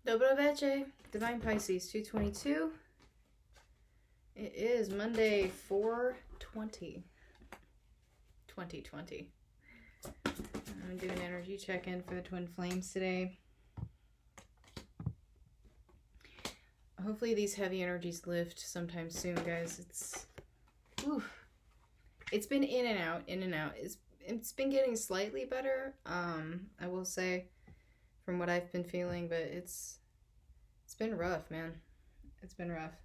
Dobroveche, Divine Pisces, 222. It is Monday, 4/20, 2020. I'm doing an energy check-in for the Twin Flames today. Hopefully these heavy energies lift sometime soon, guys. It's been in and out, in and out. It's been getting slightly better, I will say, from what I've been feeling, but it's been rough, man. It's been rough.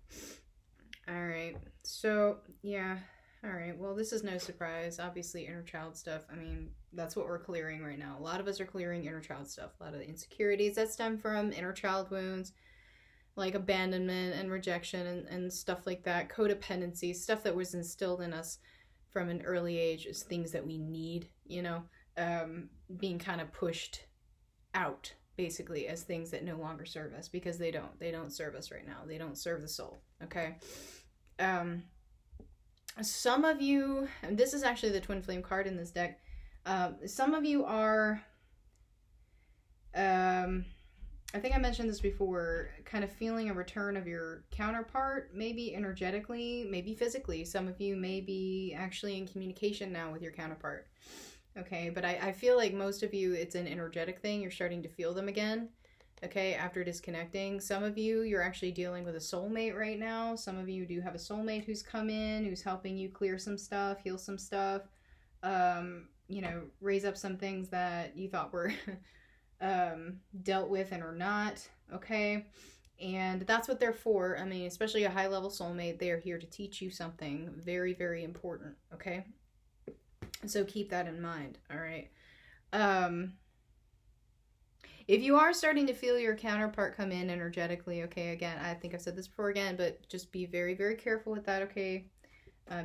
All right. So, yeah. All right. Well, this is no surprise. Obviously, inner child stuff. I mean, that's what we're clearing right now. A lot of us are clearing inner child stuff. A lot of the insecurities that stem from inner child wounds, like abandonment and rejection and stuff like that. Codependency, stuff that was instilled in us from an early age is things that we need, being kind of pushed out, basically, as things that no longer serve us, because they don't serve us right now. They don't serve the soul. Okay. Some of you, and this is actually the twin flame card in this deck, some of you are, I think I mentioned this before, kind of feeling a return of your counterpart, maybe energetically, maybe physically. Some of you may be actually in communication now with your counterpart. Okay, but I feel like most of you, it's an energetic thing. You're starting to feel them again, okay, after disconnecting. Some of you, you're actually dealing with a soulmate right now. Some of you do have a soulmate who's come in, who's helping you clear some stuff, heal some stuff, raise up some things that you thought were dealt with and are not, okay? And that's what they're for. I mean, especially a high-level soulmate, they are here to teach you something very, very important, okay? So keep that in mind, all right? If you are starting to feel your counterpart come in energetically, okay, again, I think I've said this before again, but just be very, very careful with that, okay?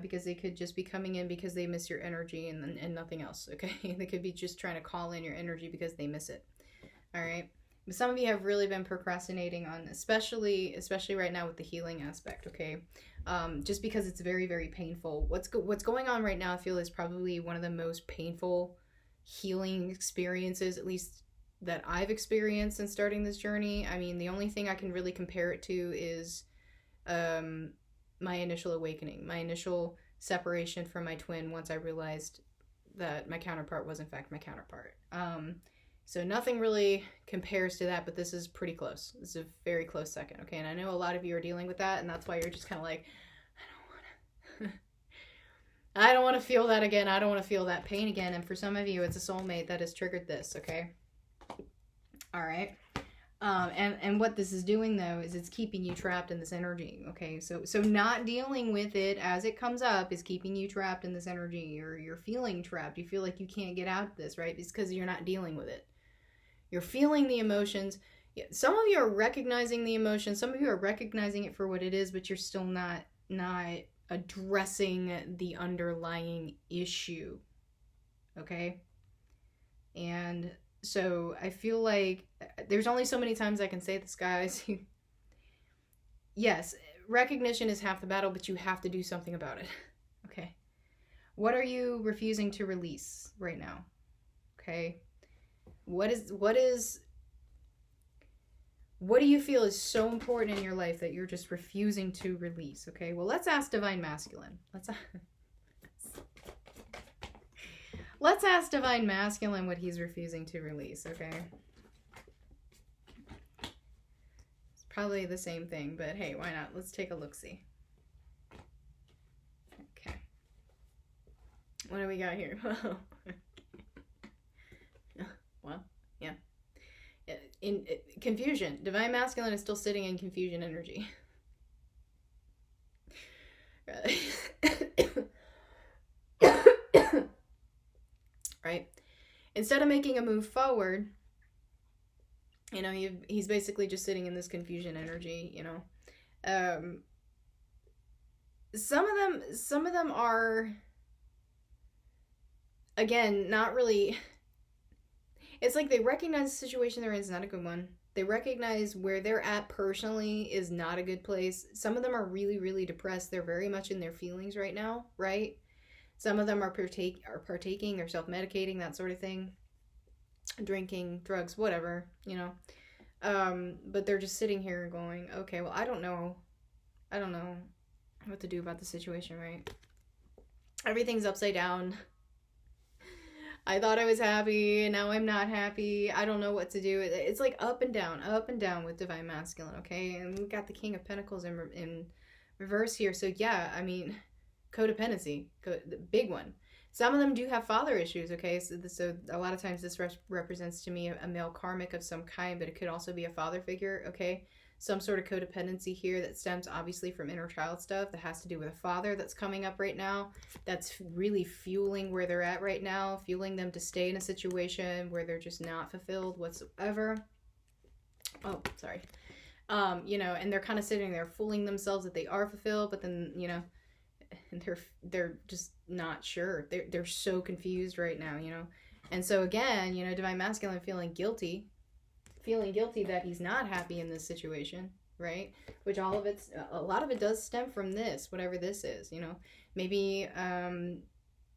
Because they could just be coming in because they miss your energy and nothing else, okay? They could be just trying to call in your energy because they miss it, all right? But some of you have really been procrastinating on, especially right now with the healing aspect, okay? Just because it's very, very painful. What's going on right now, I feel, is probably one of the most painful healing experiences, at least that I've experienced in starting this journey. I mean, the only thing I can really compare it to is my initial awakening, my initial separation from my twin once I realized that my counterpart was in fact my counterpart. So nothing really compares to that, but this is pretty close. This is a very close second, okay? And I know a lot of you are dealing with that, and that's why you're just kind of like, I don't want to feel that again. I don't want to feel that pain again. And for some of you, it's a soulmate that has triggered this, okay? All right. And what this is doing, though, is it's keeping you trapped in this energy, okay? So not dealing with it as it comes up is keeping you trapped in this energy, or you're feeling trapped. You feel like you can't get out of this, right? It's because you're not dealing with it. You're feeling the emotions. Some of you are recognizing the emotions. Some of you are recognizing it for what it is, but you're still not addressing the underlying issue, okay? And so I feel like there's only so many times I can say this, guys. Yes, recognition is half the battle, but you have to do something about it, okay? What are you refusing to release right now, okay? What do you feel is so important in your life that you're just refusing to release, okay? Well, let's ask Divine Masculine. Let's ask Divine Masculine what he's refusing to release, okay? It's probably the same thing, but hey, why not? Let's take a look-see. Okay. What do we got here? Well, yeah. In confusion. Divine Masculine is still sitting in confusion energy. Right? Instead of making a move forward, he's basically just sitting in this confusion energy, Some of them are, again, not really. It's like they recognize the situation they're in is not a good one. They recognize where they're at personally is not a good place. Some of them are really, really depressed. They're very much in their feelings right now, right? Some of them are partaking or self-medicating, that sort of thing. Drinking, drugs, whatever, But they're just sitting here going, okay, well, I don't know what to do about the situation, right? Everything's upside down. I thought I was happy, and now I'm not happy. I don't know what to do. It's like up and down with Divine Masculine, okay? And we've got the King of Pentacles in reverse here. So yeah, I mean, codependency, the big one. Some of them do have father issues, okay? So a lot of times this represents to me a male karmic of some kind, but it could also be a father figure, okay? Some sort of codependency here that stems obviously from inner child stuff that has to do with a father that's coming up right now. That's really fueling where they're at right now, fueling them to stay in a situation where they're just not fulfilled whatsoever. Oh, sorry. You know, and they're kind of sitting there fooling themselves that they are fulfilled, but then, you know, they're just not sure. They're so confused right now, you know. And so again, you know, Divine Masculine feeling guilty that he's not happy in this situation, right? Which a lot of it does stem from this, whatever this is, you know. Maybe,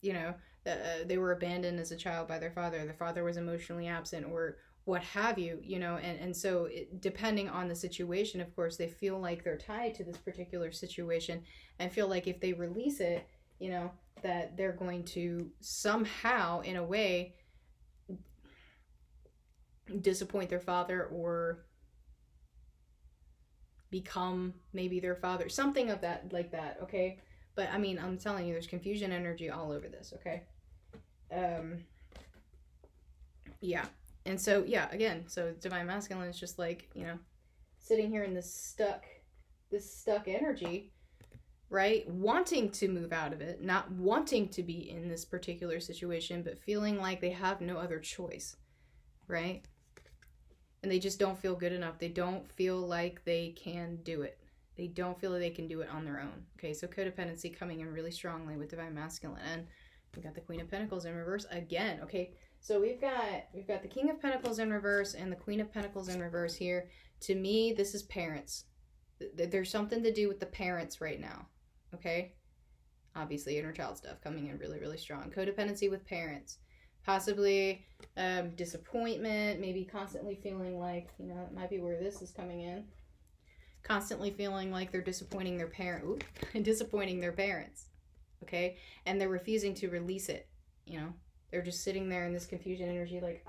you know, they were abandoned as a child by their father was emotionally absent, or what have you, you know, and so depending on the situation, of course, they feel like they're tied to this particular situation and feel like if they release it, you know, that they're going to somehow, in a way, disappoint their father or become maybe their father, something of that, like that, okay? But I mean, I'm telling you, there's confusion energy all over this, okay? Yeah. And so, yeah, again, so Divine Masculine is just like, you know, sitting here in this stuck energy, right? Wanting to move out of it, not wanting to be in this particular situation, but feeling like they have no other choice, right? And they just don't feel good enough. They don't feel like they can do it. They don't feel like they can do it on their own. Okay, so codependency coming in really strongly with Divine Masculine. And we've got the Queen of Pentacles in reverse again. Okay, so we've got the King of Pentacles in reverse and the Queen of Pentacles in reverse here. To me, this is parents. There's something to do with the parents right now. Okay, obviously inner child stuff coming in really, really strong. Codependency with parents. Possibly disappointment, maybe constantly feeling like, you know, it might be where this is coming in. Constantly feeling like they're disappointing their disappointing their parents, okay? And they're refusing to release it, you know? They're just sitting there in this confusion energy like,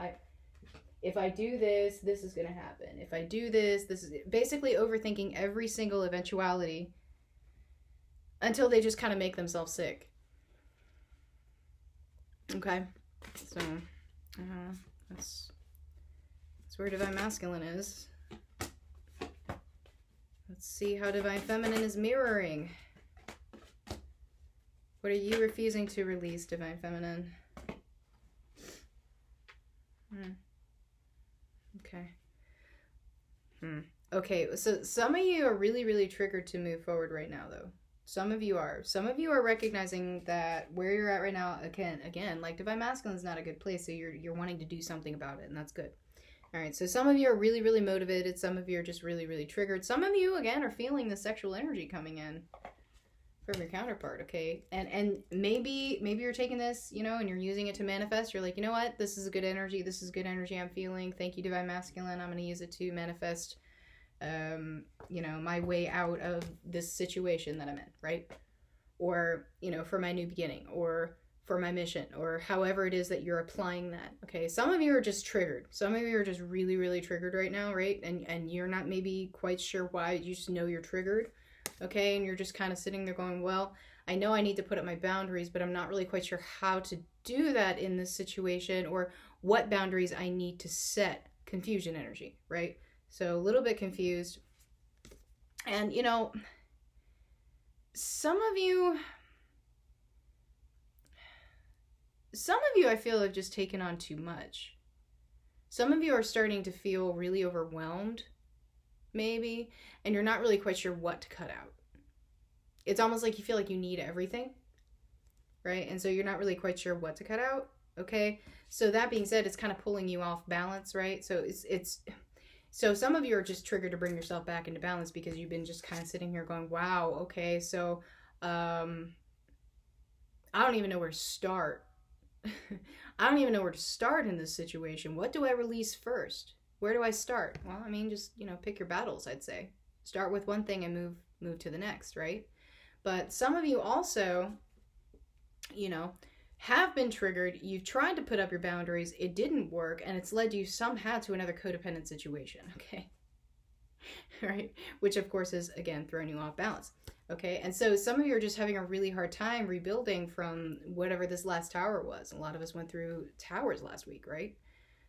if I do this, this is going to happen. If I do this, this is... Basically overthinking every single eventuality until they just kind of make themselves sick. Okay? So, that's where Divine Masculine is. Let's see how Divine Feminine is mirroring. What are you refusing to release, Divine Feminine? Okay. Okay, so some of you are really, really triggered to move forward right now, though. Some of you are. Some of you are recognizing that where you're at right now, again, like Divine Masculine is not a good place, so you're wanting to do something about it, and that's good. All right, so some of you are really, really motivated. Some of you are just really, really triggered. Some of you, again, are feeling the sexual energy coming in from your counterpart, okay? And maybe you're taking this, you know, and you're using it to manifest. You're like, you know what? This is a good energy. This is good energy I'm feeling. Thank you, Divine Masculine. I'm going to use it to manifest you know, my way out of this situation that I'm in, right? Or, you know, for my new beginning, or for my mission, or however it is that you're applying that, okay? Some of you are just triggered. Some of you are just really, really triggered right now, right? And you're not maybe quite sure why, you just know you're triggered, okay? And you're just kind of sitting there going, well, I know I need to put up my boundaries, but I'm not really quite sure how to do that in this situation, or what boundaries I need to set. Confusion energy, right? So a little bit confused. And, you know, some of you I feel have just taken on too much. Some of you are starting to feel really overwhelmed, maybe, and you're not really quite sure what to cut out. It's almost like you feel like you need everything, right? And so you're not really quite sure what to cut out, okay? So that being said, it's kind of pulling you off balance, right? So so some of you are just triggered to bring yourself back into balance because you've been just kind of sitting here going, wow, okay, so I don't even know where to start. I don't even know where to start in this situation. What do I release first? Where do I start? Well, I mean, just, pick your battles, I'd say. Start with one thing and move to the next, right? But some of you also, have been triggered. You've tried to put up your boundaries. It didn't work, and it's led you somehow to another codependent situation, okay? Right? Which, of course, is, again, throwing you off balance, okay? And so some of you are just having a really hard time rebuilding from whatever this last tower was. A lot of us went through towers last week, right?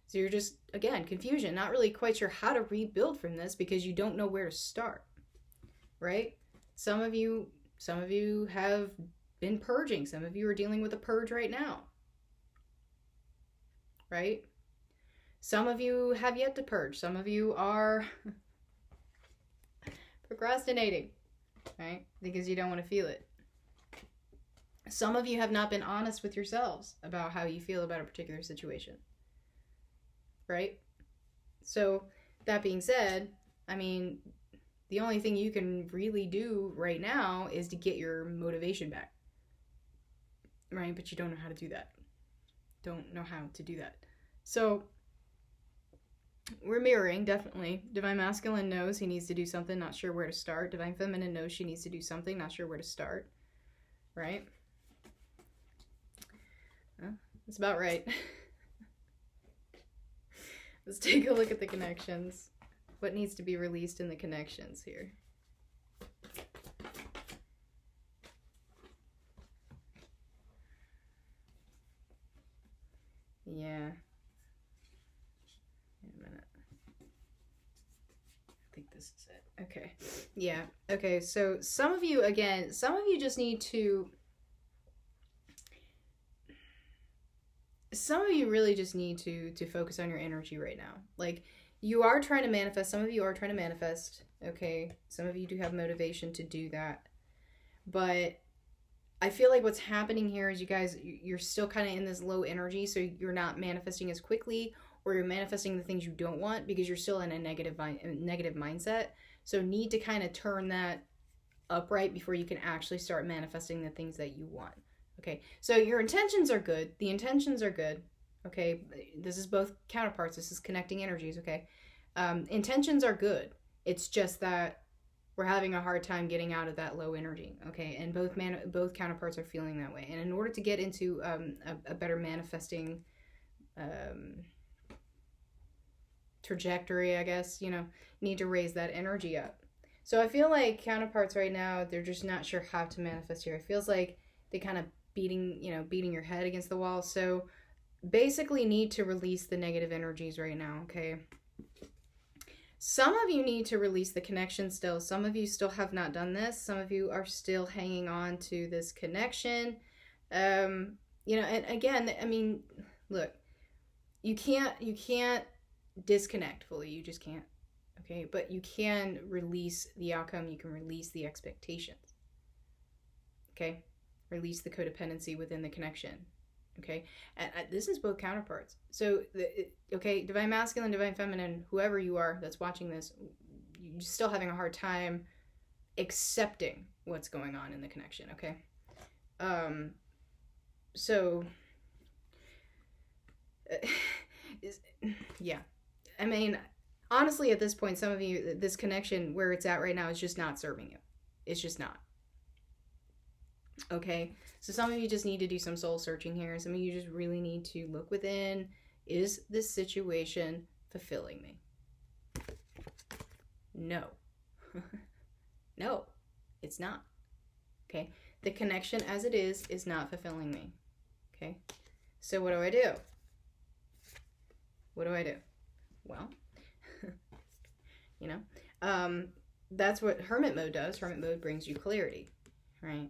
So you're just, again, confusion, not really quite sure how to rebuild from this because you don't know where to start, right? Some of you have been purging. Some of you are dealing with a purge right now, right? Some of you have yet to purge. Some of you are procrastinating, right? Because you don't want to feel it. Some of you have not been honest with yourselves about how you feel about a particular situation, right? So that being said, I mean, the only thing you can really do right now is to get your motivation back. Right? But you don't know how to do that. Don't know how to do that. So we're mirroring, definitely. Divine Masculine knows he needs to do something, not sure where to start. Divine Feminine knows she needs to do something, not sure where to start. Right? That's about right. Let's take a look at the connections. What needs to be released in the connections here? Yeah. Wait a minute. I think this is it. Okay. Yeah. Okay. So some of you just need to. Some of you really just need to focus on your energy right now. Like, you are trying to manifest. Some of you are trying to manifest. Okay. Some of you do have motivation to do that. But I feel like what's happening here is you're still kind of in this low energy, so you're not manifesting as quickly, or you're manifesting the things you don't want because you're still in a negative mindset. So need to kind of turn that upright before you can actually start manifesting the things that you want. Okay, so your intentions are good. The intentions are good. Okay, this is both counterparts. This is connecting energies. Okay, intentions are good. It's just that we're having a hard time getting out of that low energy, okay? And both counterparts are feeling that way. And in order to get into a better manifesting trajectory, I guess, need to raise that energy up. So I feel like counterparts right now, they're just not sure how to manifest here. It feels like they kind of beating your head against the wall. So basically need to release the negative energies right now, okay? Some of you need to release the connection still. Some of you still have not done this. Some of you are still hanging on to this connection. And again, I mean, look, you can't disconnect fully. You just can't. Okay, but you can release the outcome. You can release the expectations. Okay, release the codependency within the connection. Okay, and this is both counterparts. So, Divine Masculine, Divine Feminine, whoever you are that's watching this, you're still having a hard time accepting what's going on in the connection, okay? Yeah. I mean, honestly, at this point, some of you, this connection where it's at right now is just not serving you. It's just not. Okay, so some of you just need to do some soul searching here. Some of you just really need to look within. Is this situation fulfilling me? No. No, it's not. Okay, the connection as it is not fulfilling me. Okay, so what do I do? What do I do? Well, that's what Hermit mode does. Hermit mode brings you clarity, right?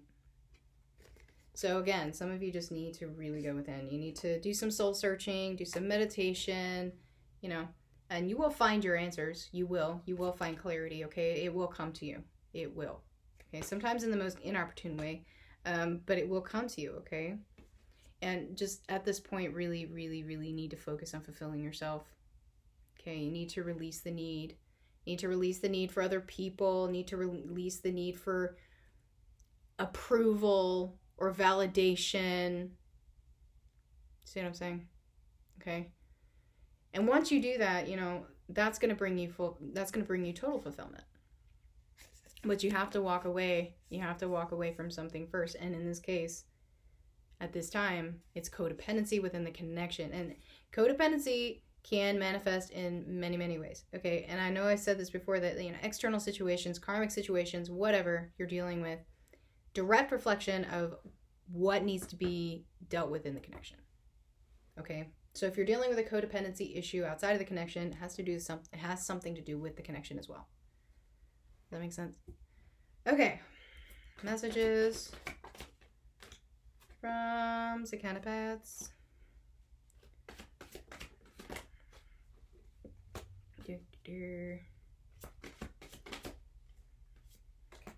So again, some of you just need to really go within. You need to do some soul searching, do some meditation, and you will find your answers. You will find clarity, okay? It will come to you. It will. Okay, sometimes in the most inopportune way, but it will come to you, okay? And just at this point, really, really, really need to focus on fulfilling yourself. Okay, you need to release the need. You need to release the need for other people. You need to release the need for approval or validation. See what I'm saying? Okay. And once you do that, that's going to bring you total fulfillment. But you have to walk away. You have to walk away from something first. And in this case, at this time, it's codependency within the connection. And codependency can manifest in many, many ways. Okay, and I know I said this before, that, you know, external situations, karmic situations, whatever you're dealing with, direct reflection of what needs to be dealt with in the connection. Okay, so if you're dealing with a codependency issue outside of the connection, it has something to do with the connection as well. Does that make sense? Okay, messages from the counterparts.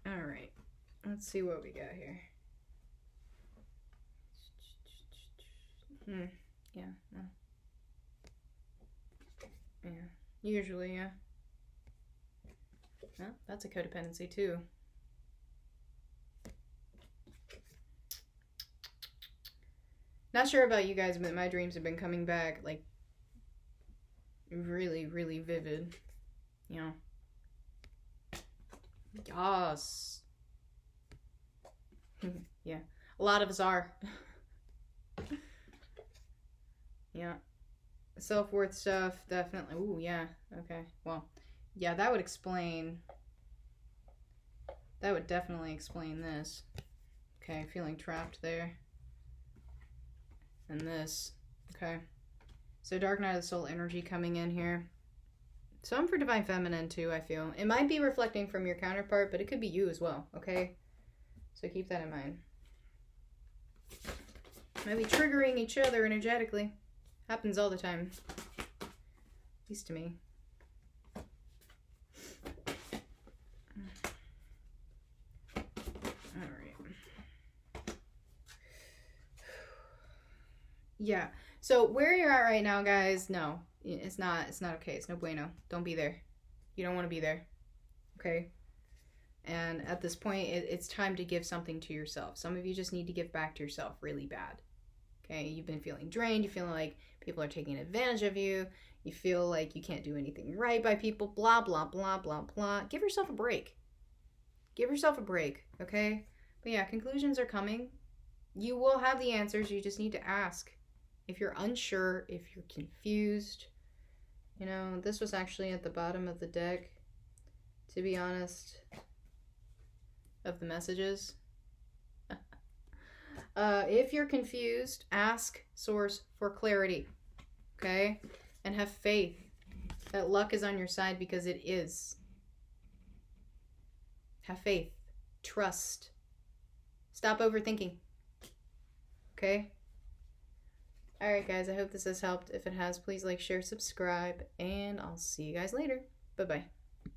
All right, let's see what we got here. Yeah, no. Yeah, usually, yeah. No, that's a codependency too. Not sure about you guys, but my dreams have been coming back, like, really, really vivid. You know. Yes. Yeah. A lot of us are. Yeah. Self-worth stuff, definitely. Ooh, yeah. Okay. Well, yeah, that would definitely explain this. Okay, feeling trapped there. And this. Okay. So Dark Night of the Soul energy coming in here. Some for Divine Feminine too, I feel. It might be reflecting from your counterpart, but it could be you as well, okay? So keep that in mind. Might be triggering each other energetically. Happens all the time. At least to me. Alright. Yeah. So where you're at right now, guys, no. It's not okay. It's no bueno. Don't be there. You don't want to be there. Okay? And at this point, it's time to give something to yourself. Some of you just need to give back to yourself really bad. Okay? You've been feeling drained. You feel like people are taking advantage of you. You feel like you can't do anything right by people. Blah, blah, blah, blah, blah. Give yourself a break. Give yourself a break. Okay? But yeah, conclusions are coming. You will have the answers. You just need to ask. If you're unsure, if you're confused, you know, this was actually at the bottom of the deck, to be honest, of the messages. If you're confused, ask Source for clarity, okay? And have faith that luck is on your side, because it is. Have faith. Trust. Stop overthinking. Okay? Alright guys, I hope this has helped. If it has, please like, share, subscribe, and I'll see you guys later. Bye-bye.